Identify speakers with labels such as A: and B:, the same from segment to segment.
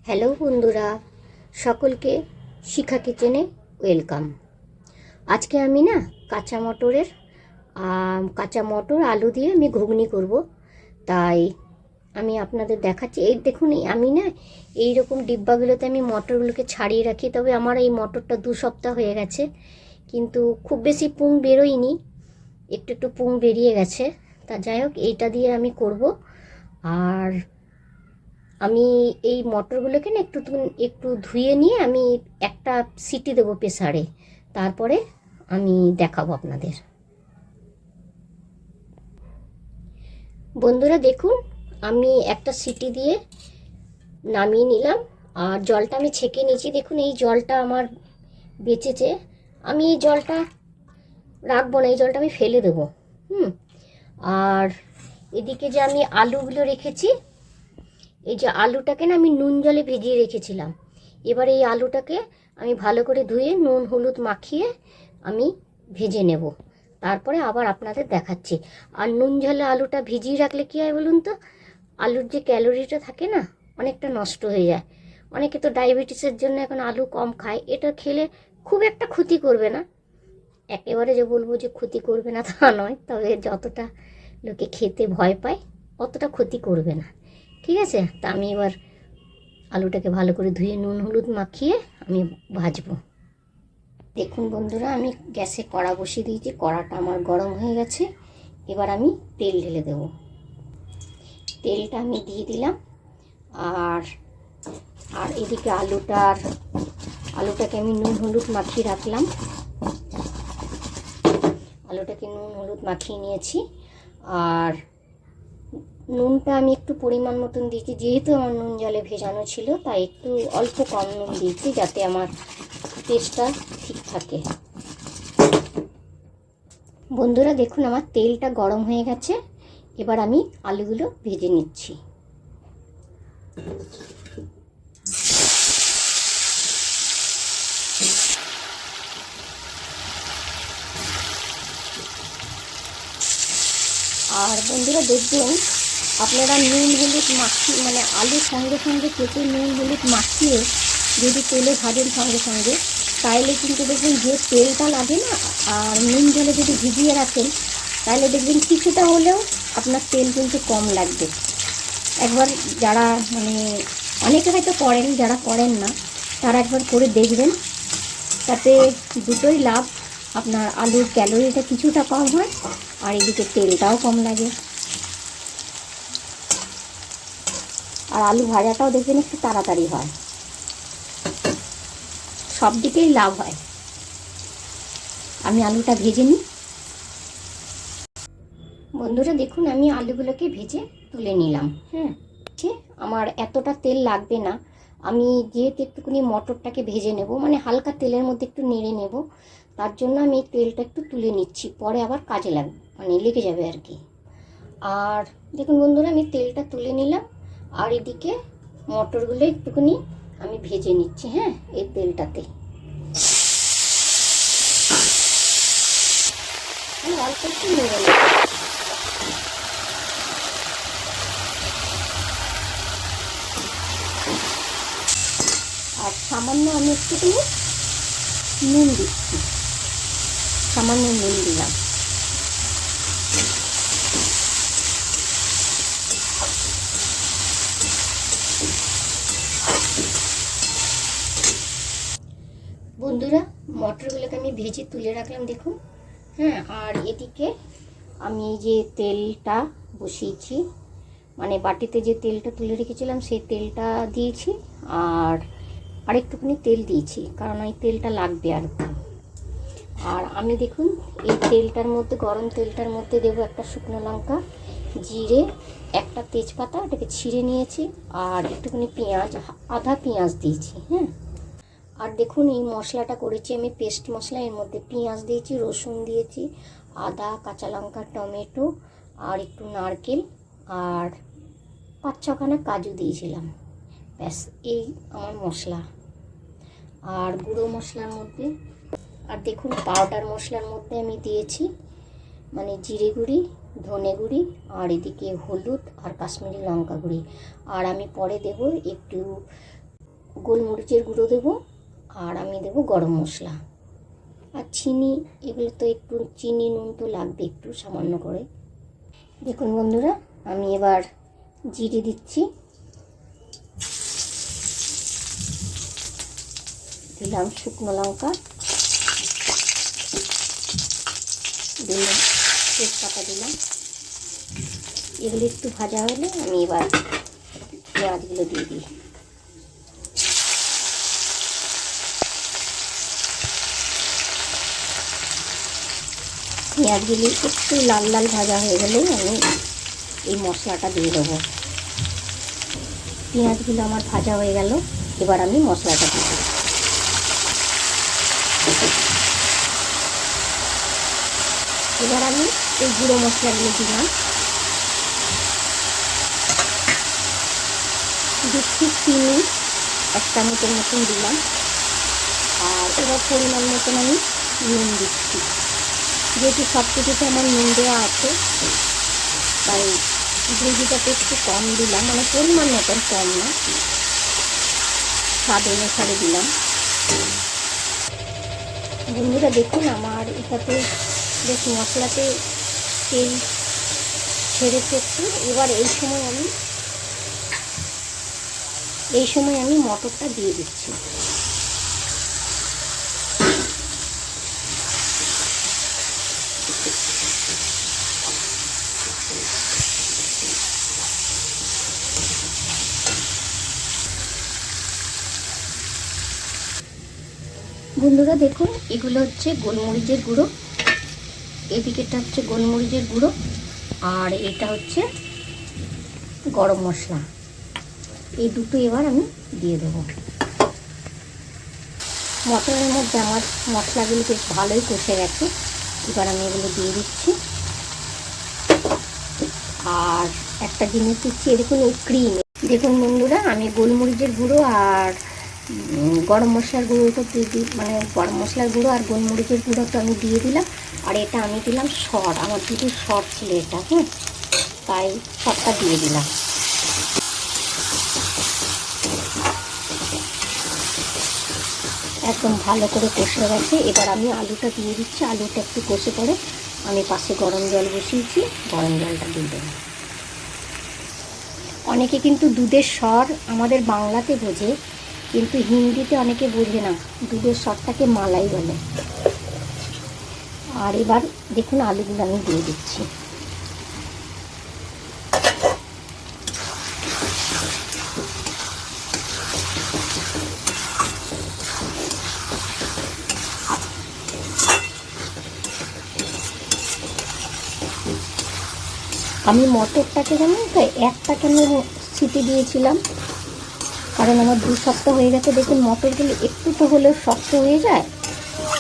A: Hello বন্ধুরা, সকলকে শিখা কিচেনে ওয়েলকাম। আজকে আমি না কাঁচা মটর আলু দিয়ে আমি ঘুগনি করব। তাই আমি আপনাদের দেখাচ্ছি। এই দেখুন, আমি না এইরকম ডিব্বাগুলোতে আমি মটরগুলোকে ছাড়িয়ে রাখি। তবে আমার এই মটরটা 2 সপ্তাহ হয়ে গেছে, কিন্তু খুব বেশি পুং বেরোয়নি, একটু একটু পুং বেরিয়ে গেছে। তা যাই হোক, এইটা দিয়ে আমি করব। আর আমি এই মটরগুলোকে না একটু ধুয়ে নিয়ে আমি একটা সিটি দেবো প্রেসারে, তারপরে আমি দেখাবো আপনাদের। বন্ধুরা দেখুন, আমি একটা সিটি দিয়ে নামিয়ে নিলাম, আর জলটা আমি ছেঁকে নিয়েছি। দেখুন, এই জলটা আমার বেঁচেছে। আমি এই জলটা রাখবো না, এই জলটা আমি ফেলে দেবো। আর এদিকে যে আমি আলুগুলো রেখেছি, এই যে আলুটাকে না আমি নুন জলে ভিজিয়ে রেখেছিলাম। এবার এই আলুটাকে আমি ভালো করে ধুয়ে নুন হলুদ মাখিয়ে আমি ভেজে নেব, তারপরে আবার আপনাদের দেখাচ্ছি। আর নুন জলে আলুটা ভিজিয়ে রাখলে কী হয় বলুন তো, আলুর যে ক্যালোরিটা থাকে না, অনেকটা নষ্ট হয়ে যায়। অনেকে তো ডায়াবেটিসের জন্য এখন আলু কম খায়। এটা খেলে খুব একটা ক্ষতি করবে না, একেবারে যে বলবো যে ক্ষতি করবে না তা নয়, তবে যতটা লোকে খেতে ভয় পায় অতটা ক্ষতি করবে না। ঠিক আছে, তা আমি এবার আলুটাকে ভালো করে ধুয়ে নুন হলুদ মাখিয়ে আমি ভাজবো। দেখুন বন্ধুরা, আমি গ্যাসে কড়া বসিয়ে দিয়েছি, কড়াটা আমার গরম হয়ে গেছে। এবার আমি তেল ঢেলে দেব। তেলটা আমি দিয়ে দিলাম। আর আর এদিকে আলুটাকে আমি নুন হলুদ মাখিয়ে রাখলাম। আলুটাকে নুন হলুদ মাখিয়ে নিয়েছি। আর নুনটা আমি একটু পরিমাণ মতন দিয়েছি, যেহেতু আমার নুন জলে ভেজানো ছিল, তাই একটু অল্প কম নুন দিয়েছি, যাতে আমার টেস্টটা ঠিক থাকে। বন্ধুরা দেখুন, আমার তেলটা গরম হয়ে গেছে। এবার আমি আলুগুলো ভেজে নিচ্ছি। আর বন্ধুরা দেখবেন, আপনারা নুন হলুদ মাখিয়ে আলুর সঙ্গে সঙ্গে কেটে নুন হলুদ মাখিয়ে যদি তেলে ভাজেন সঙ্গে সঙ্গে, তাহলে কিন্তু দেখবেন যে তেলটা লাগে না, আর নুন জলে যদি ভিজিয়ে রাখেন, তাহলে দেখবেন কিছুটা হলেও আপনার তেল কিন্তু কম লাগবে। একবার যারা অনেকে হয়তো করেন, যারা করেন না তারা একবার করে দেখবেন, তাতে দুটোই লাভ। আপনার আলুর ক্যালোরিটা কিছুটা কম হয়, আর এদিকে তেলটাও কম লাগে। আর আলু ভাজাটাও দেখবেন একটু তাড়াতাড়ি হয়, সব দিকেই লাভ হয়। আমি আলুটা ভেজে নিই। বন্ধুরা দেখুন, আমি আলুগুলোকে ভেজে তুলে নিলাম। আমার এতটা তেল লাগবে না। আমি যেহেতু একটুখানি মটরটাকে ভেজে নেব, হালকা তেলের মধ্যে একটু নেড়ে নেব, তার জন্য আমি তেলটা একটু তুলে নিচ্ছি, পরে আবার কাজে লাগবে, লেগে যাবে আর কি। আর দেখুন বন্ধুরা, আমি তেলটা তুলে নিলাম। আর এদিকে মটরগুলো একটুখানি আমি ভেজে নিচ্ছি, এই তেলটাতে। অল্প একটু নেড়ে নেব। আর সামান্য আমি একটুখানি নুন দিচ্ছি, সামান্য নুন দিলাম। বন্ধুরা, মটরগুলোকে আমি ভেজে তুলে রাখলাম দেখুন। আর এদিকে আমি এই যে তেলটা বসিয়েছি, বাটিতে যে তেলটা তুলে রেখেছিলাম সেই তেলটা দিয়েছি। আর আরেকটুখানি তেল দিয়েছি, কারণ এই তেলটা লাগবে আর কি। আর আমি দেখুন, এই তেলটার মধ্যে, গরম তেলটার মধ্যে দেবো একটা শুকনো লঙ্কা, জিরে, একটা তেজপাতা, এটাকে ছিঁড়ে নিয়েছি, আর একটুখানি পেঁয়াজ, আধা পেঁয়াজ দিয়েছি। আর দেখুন, এই মশলাটা করেছি আমি পেস্ট মশলা। এর মধ্যে পেঁয়াজ দিয়েছি, রসুন দিয়েছি, আদা, কাঁচা লঙ্কা, টমেটো, আর একটু নারকেল, আর 5-6খানা কাজু দিয়েছিলাম। ব্যাস, এই আমার মশলা। আর গুঁড়ো মশলার মধ্যে, আর দেখুন পাউডার মশলার মধ্যে আমি দিয়েছি জিরে গুঁড়ি, ধনে গুঁড়ি, আর এদিকে হলুদ আর কাশ্মীরি লঙ্কা গুঁড়ি। আর আমি পরে দেব একটু গোলমরিচের গুঁড়ো দেবো, আর আমি দেবো গরম মশলা আর চিনি। এগুলো তো একটু চিনি নুন তো লাগবে একটু সামান্য করে। দেখুন বন্ধুরা, আমি এবার জিরে দিচ্ছি, দিলাম শুকনো লঙ্কা, দিলাম তেজপাতা দিলাম। এগুলো একটু ভাজা হলে আমি এবার পেঁয়াজগুলো দিয়ে দিই। পেঁয়াজগুলি একটু লাল লাল ভাজা হয়ে গেলেই আমি এই মশলাটা দিয়ে দেবো। পেঁয়াজগুলো আমার ভাজা হয়ে গেল, এবার আমি মশলাটা দিয়ে দেবো। এবার আমি এই গুঁড়ো মশলাগুলো দিলাম, দিচ্ছি চিনি 1 চামচের মতন দিলাম, আর এবার পরিমাণ মতন আমি নুন দিচ্ছি। যেহেতু সব কিছুতে আমার নুন দেওয়া আছে, তাই গ্রেভিটাতে একটু কম দিলাম, মানে পরিমাণ মতন, কম না, স্বাদ অনুসারে দিলাম। বন্ধুরা দেখুন, আমার এটাতে বেশ মশলাতে তেল ছেড়েছে একটু। এবার এই সময় আমি মটরটা দিয়ে দিচ্ছি। বন্ধুরা দেখুন, এগুলো হচ্ছে গোলমরিচের গুঁড়ো, এদিকেটা হচ্ছে গোলমরিচের গুঁড়ো, আর এটা হচ্ছে গরম মশলা। এই দুটো এবার আমি দিয়ে দেবো। মটরের মধ্যে আমার মশলাগুলো বেশ ভালোই কষে গেছে, এবার আমি এগুলো দিয়ে দিচ্ছি। আর একটা জিনিস দিচ্ছি, দেখুন এই ক্রিম। দেখুন বন্ধুরা, আমি গোলমরিচের গুঁড়ো আর গরম মশলার গুঁড়ো তো মানে গরম মশলার গুঁড়ো আর গোলমরিচের গুঁড়ো তো আমি দিয়ে দিলাম, আর এটা আমি দিলাম সর, আমার দুটো সর ছিল এটা, হ্যাঁ, তাই সরটা দিয়ে দিলাম। একদম ভালো করে কষে গেছে, এবার আমি আলুটা দিয়ে দিচ্ছি। আলুটা একটু কষে পড়ে আমি পাশে গরম জল বসিয়েছি, গরম জলটা দিয়ে দেবো। অনেকে কিন্তু দুধের স্বর আমাদের বাংলাতে বোঝে, কিন্তু হিন্দিতে অনেকে বোঝে না, দুধের স্বরটাকে মালাই বলে। আর এবার দেখুন আলুগুলো আমি দিয়ে দিচ্ছি। আমি মটরটাকে জানেন তো একটা কেন সিটি দিয়েছিলাম, কারণ আমার 2 সপ্তাহ হয়ে গেছে। দেখুন মটরগুলো একটু তো হলেও শক্ত হয়ে যায়,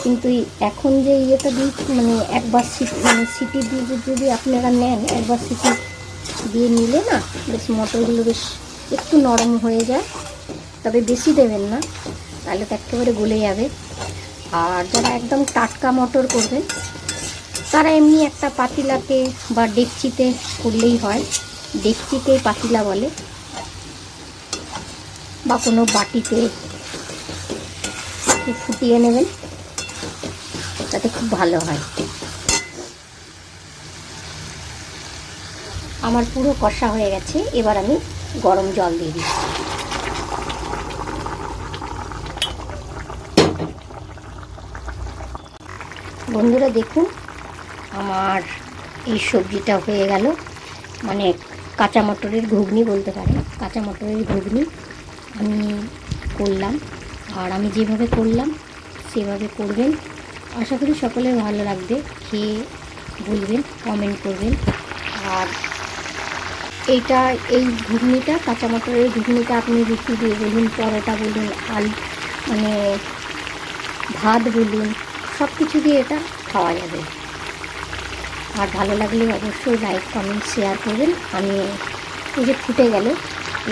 A: কিন্তু এখন যে ইয়েটা দিচ্ছি, মানে একবার সিটি দিয়ে যদি আপনারা নেন, একবার সিটি দিয়ে নিলে না বেশ মটরগুলো বেশ একটু নরম হয়ে যায়। তবে বেশি দেবেন না, তাহলে তো একেবারে গলে যাবে। আর যারা একদম টাটকা মটর করবেন, তারা এমনি একটা পাতিলাতে বা ডেকচিতে করলেই হয়। ডেকচিতে পাতিলা বলে, বা কোনো বাটিতে একটু ফুটিয়ে নেবেন, তাতে খুব ভালো হয়। আমার পুরো কষা হয়ে গেছে, এবার আমি গরম জল দিয়ে দিচ্ছি। বন্ধুরা দেখুন, আমার এই সবজিটা হয়ে গেল, মানে কাঁচা মটরের ঘুগনি বলতে পারেন। কাঁচা মটরের ঘুগনি আমি করলাম, আর আমি যেভাবে করলাম সেভাবে করবেন। আশা করি সকলের ভালো লাগবে, খেয়ে বলবেন, কমেন্ট করবেন। আর এই ঘুগনিটা, কাঁচা মটরের ঘুগনিটা আপনি রুটি দিয়ে বলুন, পরোটা বলুন, মানে ভাত বলুন, সব কিছু দিয়ে এটা খাওয়া যাবে। আর ভালো লাগলে অবশ্যই লাইক কমেন্ট শেয়ার করবেন। আমি এই যে ফুটে গেল,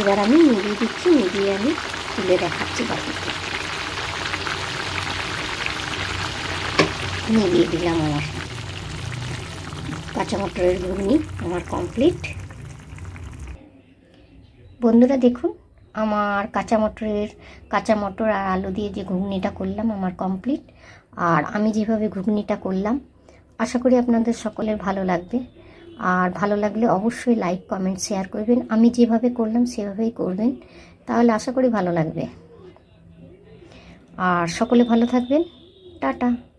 A: এবার আমি নিভিয়ে দিচ্ছি, নিভিয়ে আমি তুলে দেখাচ্ছি বাকিটা। নিভিয়ে দিলাম। আমার কাঁচা মটরের ঘুগনি আমার কমপ্লিট। বন্ধুরা দেখুন, আমার কাঁচা মটর আর আলু দিয়ে যে ঘুগনিটা করলাম আমার কমপ্লিট। আর আমি যেভাবে ঘুগনিটা করলাম আশা করি আপনাদের সকলের ভালো লাগবে। আর ভালো লাগলে অবশ্যই লাইক কমেন্ট শেয়ার করবেন। আমি যেভাবে করলাম সেভাবেই করবেন, তাহলে আশা করি ভালো লাগবে। আর সকলে ভালো থাকবেন। টাটা।